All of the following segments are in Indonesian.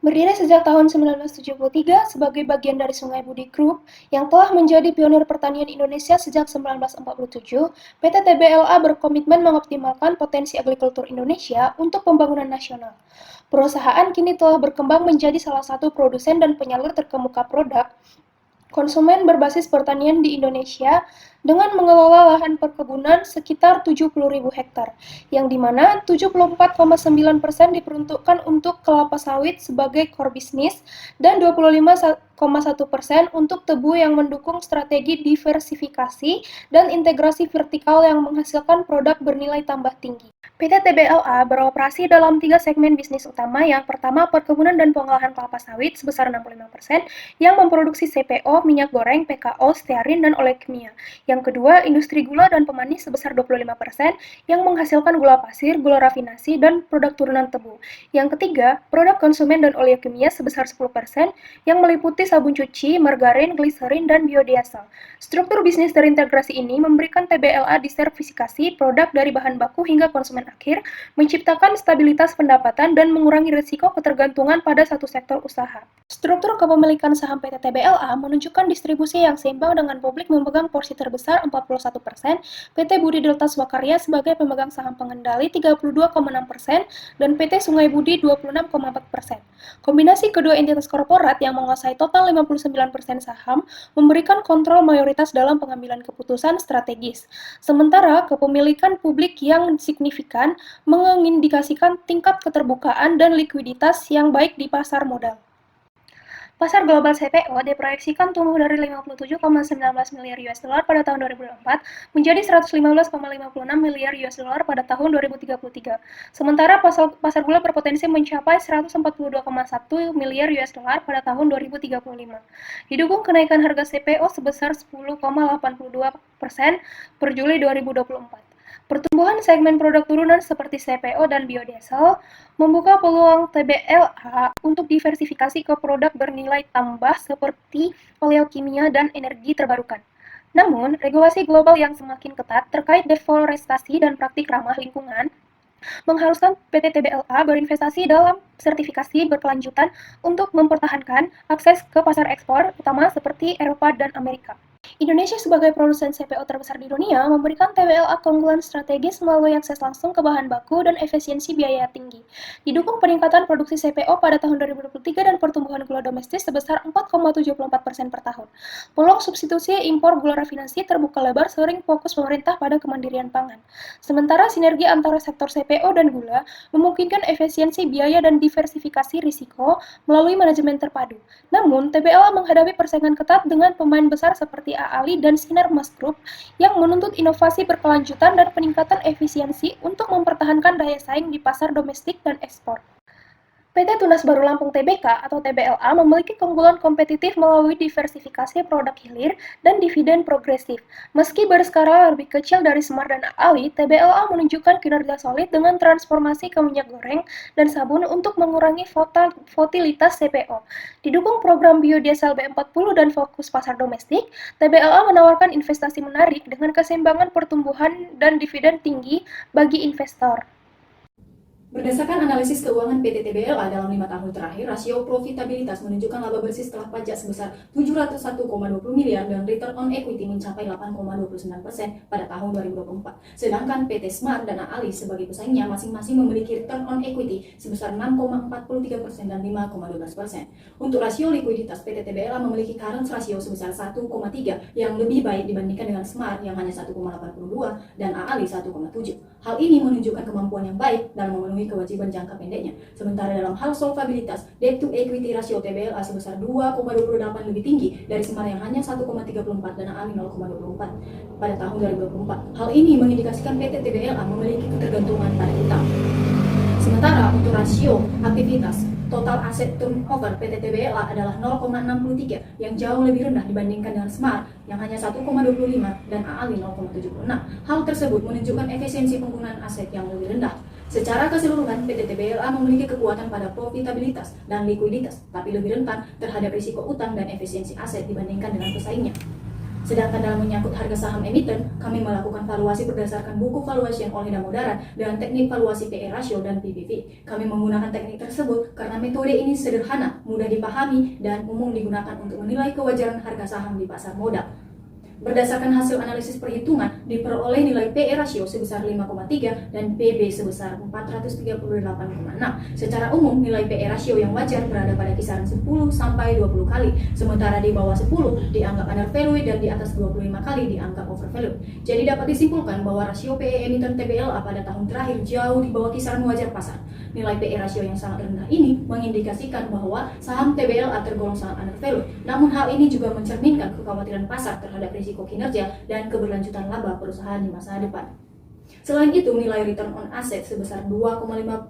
Berdiri sejak tahun 1973 sebagai bagian dari Sungai Budi Group yang telah menjadi pionir pertanian Indonesia sejak 1947, PT TBLA berkomitmen mengoptimalkan potensi agrikultur Indonesia untuk pembangunan nasional. Perusahaan kini telah berkembang menjadi salah satu produsen dan penyalur terkemuka produk konsumen berbasis pertanian di Indonesia dengan mengelola lahan perkebunan sekitar 70.000 hektar, yang dimana 74,9% diperuntukkan untuk kelapa sawit sebagai core bisnis dan 25,1% untuk tebu yang mendukung strategi diversifikasi dan integrasi vertikal yang menghasilkan produk bernilai tambah tinggi. PT TBLA beroperasi dalam 3 segmen bisnis utama. Yang pertama, perkebunan dan pengolahan kelapa sawit sebesar 65%, yang memproduksi CPO, minyak goreng, PKO, stearin, dan oleh kimia. Yang kedua, industri gula dan pemanis sebesar 25%, yang menghasilkan gula pasir, gula rafinasi, dan produk turunan tebu. Yang ketiga, produk konsumen dan oleokimia sebesar 10%, yang meliputi sabun cuci, margarin, gliserin, dan biodiesel. Struktur bisnis terintegrasi ini memberikan TBLA diversifikasi produk dari bahan baku hingga konsumen akhir, menciptakan stabilitas pendapatan, dan mengurangi risiko ketergantungan pada satu sektor usaha. Struktur kepemilikan saham PT TBLA menunjukkan distribusi yang seimbang dengan publik memegang porsi terbesar 41%, PT Budi Delta Swakarya sebagai pemegang saham pengendali 32,6%, dan PT Sungai Budi 26,4%. Kombinasi kedua entitas korporat yang menguasai total 59% saham memberikan kontrol mayoritas dalam pengambilan keputusan strategis. Sementara kepemilikan publik yang signifikan mengindikasikan tingkat keterbukaan dan likuiditas yang baik di pasar modal. Pasar global CPO diproyeksikan tumbuh dari 57,19 miliar US dollar pada tahun 2024 menjadi 115,56 miliar US dollar pada tahun 2033. Sementara pasar gula berpotensi mencapai 142,1 miliar US dollar pada tahun 2035. Didukung kenaikan harga CPO sebesar 10,82% per Juli 2024. Pertumbuhan segmen produk turunan seperti CPO dan biodiesel membuka peluang TBLA untuk diversifikasi ke produk bernilai tambah seperti oleokimia dan energi terbarukan. Namun, regulasi global yang semakin ketat terkait deforestasi dan praktik ramah lingkungan mengharuskan PT TBLA berinvestasi dalam sertifikasi berkelanjutan untuk mempertahankan akses ke pasar ekspor utama seperti Eropa dan Amerika. Indonesia sebagai produsen CPO terbesar di dunia memberikan TBLA keunggulan strategis melalui akses langsung ke bahan baku dan efisiensi biaya tinggi. Didukung peningkatan produksi CPO pada tahun 2023 dan pertumbuhan gula domestik sebesar 4,74% per tahun. Peluang substitusi impor gula rafinasi terbuka lebar seiring fokus pemerintah pada kemandirian pangan. Sementara sinergi antara sektor CPO dan gula memungkinkan efisiensi biaya dan diversifikasi risiko melalui manajemen terpadu. Namun, TBLA menghadapi persaingan ketat dengan pemain besar seperti AALI dan Sinar Mas Group yang menuntut inovasi berkelanjutan dan peningkatan efisiensi untuk mempertahankan daya saing di pasar domestik dan ekspor. PT Tunas Baru Lampung Tbk atau TBLA memiliki keunggulan kompetitif melalui diversifikasi produk hilir dan dividen progresif. Meski berskala lebih kecil dari Semar dan Ali, TBLA menunjukkan kinerja solid dengan transformasi ke minyak goreng dan sabun untuk mengurangi volatilitas CPO. Didukung program biodiesel B40 dan fokus pasar domestik, TBLA menawarkan investasi menarik dengan keseimbangan pertumbuhan dan dividen tinggi bagi investor. Berdasarkan analisis keuangan PT TBLA dalam 5 tahun terakhir, rasio profitabilitas menunjukkan laba bersih setelah pajak sebesar 701,20 miliar dan return on equity mencapai 8,29% pada tahun 2024. Sedangkan PT Smart dan AALI sebagai pesaingnya masing-masing memiliki return on equity sebesar 6,43% dan 5,12%. Untuk rasio likuiditas, PT TBLA memiliki current rasio sebesar 1,3 yang lebih baik dibandingkan dengan Smart yang hanya 1,82 dan AALI 1,7. Hal ini menunjukkan kemampuan yang baik dalam memenuhi kewajiban jangka pendeknya. Sementara dalam hal solvabilitas, debt to equity rasio TBLA sebesar 2,28 lebih tinggi dari Semar yang hanya 1,34 dan AALI 0,24 pada tahun 2024. Hal ini mengindikasikan PT TBLA memiliki ketergantungan pada utang. Sementara untuk rasio aktivitas, total aset turnover PT TBLA adalah 0,63 yang jauh lebih rendah dibandingkan dengan Smart yang hanya 1,25 dan AALI 0,76. Hal tersebut menunjukkan efisiensi penggunaan aset yang lebih rendah. Secara keseluruhan, PT TBLA memiliki kekuatan pada profitabilitas dan likuiditas, tapi lebih rentan terhadap risiko utang dan efisiensi aset dibandingkan dengan pesaingnya. Sedangkan dalam menyangkut harga saham emiten, kami melakukan valuasi berdasarkan buku valuation oleh Damodara dan teknik valuasi PE ratio dan PBV. Kami menggunakan teknik tersebut karena metode ini sederhana, mudah dipahami, dan umum digunakan untuk menilai kewajaran harga saham di pasar modal. Berdasarkan hasil analisis perhitungan, diperoleh nilai PE ratio sebesar 5,3 dan PB sebesar 438,6. Secara umum, nilai PE ratio yang wajar berada pada kisaran 10 sampai 20 kali, sementara di bawah 10 dianggap undervalue dan di atas 25 kali dianggap overvalue. Jadi dapat disimpulkan bahwa rasio PE emiten TBLA pada tahun terakhir jauh di bawah kisaran wajar pasar. Nilai PE rasio yang sangat rendah ini mengindikasikan bahwa saham TBLA tergolong sangat undervalue. Namun hal ini juga mencerminkan kekhawatiran pasar terhadap risiko kinerja dan keberlanjutan laba perusahaan di masa depan. Selain itu, nilai return on asset sebesar 2,5%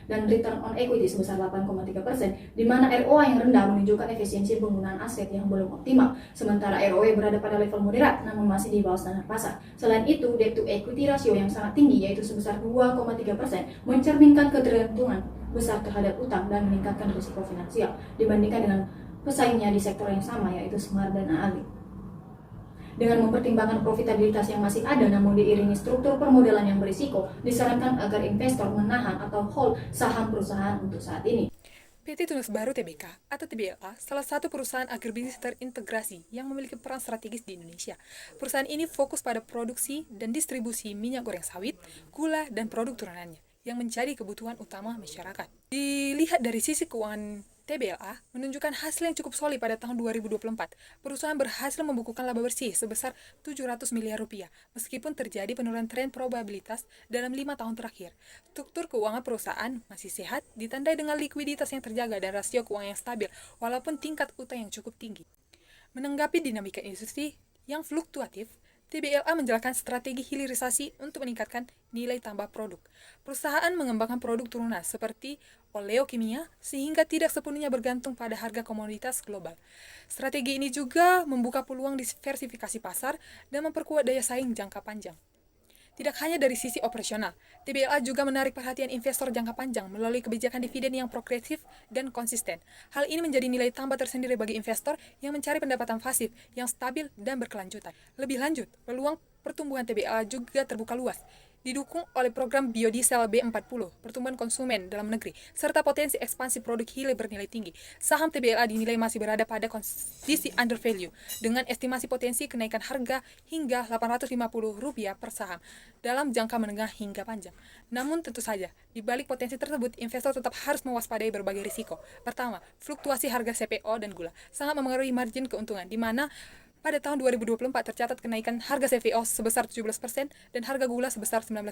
dan return on equity sebesar 8,3%, di mana ROA yang rendah menunjukkan efisiensi penggunaan aset yang belum optimal, sementara ROE berada pada level moderat namun masih di bawah standar pasar. Selain itu, debt to equity ratio yang sangat tinggi yaitu sebesar 2,3% mencerminkan ketergantungan besar terhadap utang dan meningkatkan risiko finansial dibandingkan dengan pesaingnya di sektor yang sama yaitu Smart dan AALI. Dengan mempertimbangkan profitabilitas yang masih ada namun diiringi struktur permodalan yang berisiko, disarankan agar investor menahan atau hold saham perusahaan untuk saat ini. PT Tunas Baru Tbk atau TBLA salah satu perusahaan agribisnis terintegrasi yang memiliki peran strategis di Indonesia. Perusahaan ini fokus pada produksi dan distribusi minyak goreng sawit, gula, dan produk turunannya yang menjadi kebutuhan utama masyarakat. Dilihat dari sisi keuangan, TBLA menunjukkan hasil yang cukup solid pada tahun 2024. Perusahaan berhasil membukukan laba bersih sebesar 700 miliar rupiah, meskipun terjadi penurunan tren probabilitas dalam 5 tahun terakhir. Struktur keuangan perusahaan masih sehat, ditandai dengan likuiditas yang terjaga dan rasio keuangan yang stabil, walaupun tingkat utang yang cukup tinggi. Menanggapi dinamika industri yang fluktuatif, TBLA menjalankan strategi hilirisasi untuk meningkatkan nilai tambah produk. Perusahaan mengembangkan produk turunan seperti oleokimia sehingga tidak sepenuhnya bergantung pada harga komoditas global. Strategi ini juga membuka peluang diversifikasi pasar dan memperkuat daya saing jangka panjang. Tidak hanya dari sisi operasional, TBLA juga menarik perhatian investor jangka panjang melalui kebijakan dividen yang progresif dan konsisten. Hal ini menjadi nilai tambah tersendiri bagi investor yang mencari pendapatan pasif yang stabil dan berkelanjutan. Lebih lanjut, peluang pertumbuhan TBLA juga terbuka luas, didukung oleh program biodiesel B40, pertumbuhan konsumen dalam negeri, serta potensi ekspansi produk hilir bernilai tinggi. Saham TBLA dinilai masih berada pada kondisi undervalue, dengan estimasi potensi kenaikan harga hingga Rp850 per saham dalam jangka menengah hingga panjang. Namun tentu saja, di balik potensi tersebut, investor tetap harus mewaspadai berbagai risiko. Pertama, fluktuasi harga CPO dan gula sangat memengaruhi margin keuntungan, di mana pada tahun 2024 tercatat kenaikan harga CPO sebesar 17% dan harga gula sebesar 19%.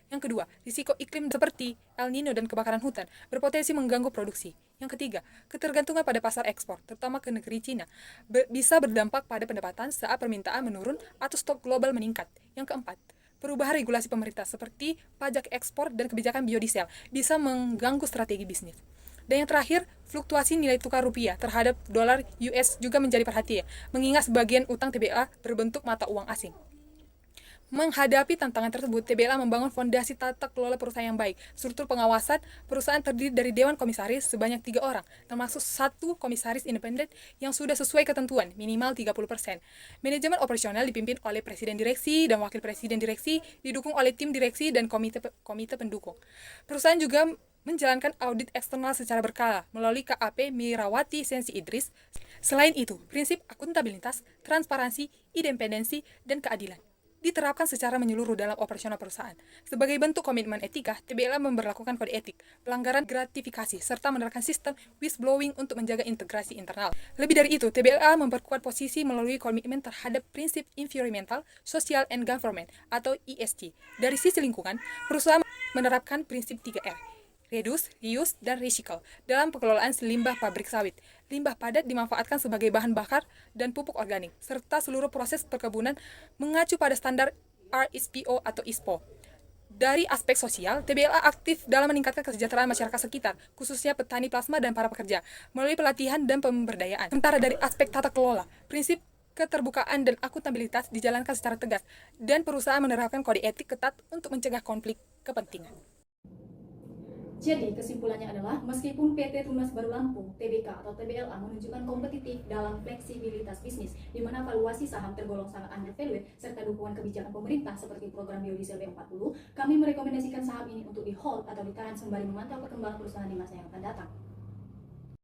Yang kedua, risiko iklim seperti El Nino dan kebakaran hutan berpotensi mengganggu produksi. Yang ketiga, ketergantungan pada pasar ekspor, terutama ke negeri Cina, bisa berdampak pada pendapatan saat permintaan menurun atau stok global meningkat. Yang keempat, perubahan regulasi pemerintah seperti pajak ekspor dan kebijakan biodiesel bisa mengganggu strategi bisnis. Dan yang terakhir, fluktuasi nilai tukar rupiah terhadap dolar US juga menjadi perhatian, mengingat sebagian utang TBLA berbentuk mata uang asing. Menghadapi tantangan tersebut, TBLA membangun fondasi tata kelola perusahaan yang baik. Struktur pengawasan perusahaan terdiri dari Dewan Komisaris sebanyak 3 orang, termasuk 1 komisaris independen yang sudah sesuai ketentuan, minimal 30%. Manajemen operasional dipimpin oleh Presiden Direksi dan Wakil Presiden Direksi, didukung oleh tim direksi dan komite pendukung. Perusahaan juga menjalankan audit eksternal secara berkala melalui KAP Mirawati Sensi Idris. Selain itu, prinsip akuntabilitas, transparansi, independensi, dan keadilan diterapkan secara menyeluruh dalam operasional perusahaan. Sebagai bentuk komitmen etika, TBLA memberlakukan kode etik, pelanggaran gratifikasi, serta menerapkan sistem whistleblowing untuk menjaga integrasi internal. Lebih dari itu, TBLA memperkuat posisi melalui komitmen terhadap prinsip environmental, social, and government atau ESG. Dari sisi lingkungan, perusahaan menerapkan prinsip 3R, reduce, reuse, dan recycle dalam pengelolaan limbah pabrik sawit. Limbah padat dimanfaatkan sebagai bahan bakar dan pupuk organik, serta seluruh proses perkebunan mengacu pada standar RSPO atau ISPO. Dari aspek sosial, TBLA aktif dalam meningkatkan kesejahteraan masyarakat sekitar, khususnya petani plasma dan para pekerja, melalui pelatihan dan pemberdayaan. Sementara dari aspek tata kelola, prinsip keterbukaan dan akuntabilitas dijalankan secara tegas, dan perusahaan menerapkan kode etik ketat untuk mencegah konflik kepentingan. Jadi kesimpulannya adalah meskipun PT Tunas Baru Lampung (TBK) atau TBLA menunjukkan kompetitif dalam fleksibilitas bisnis, di mana valuasi saham tergolong sangat undervalued serta dukungan kebijakan pemerintah seperti program biodiesel B40, kami merekomendasikan saham ini untuk di hold atau ditahan sembari memantau perkembangan perusahaan di masa yang akan datang.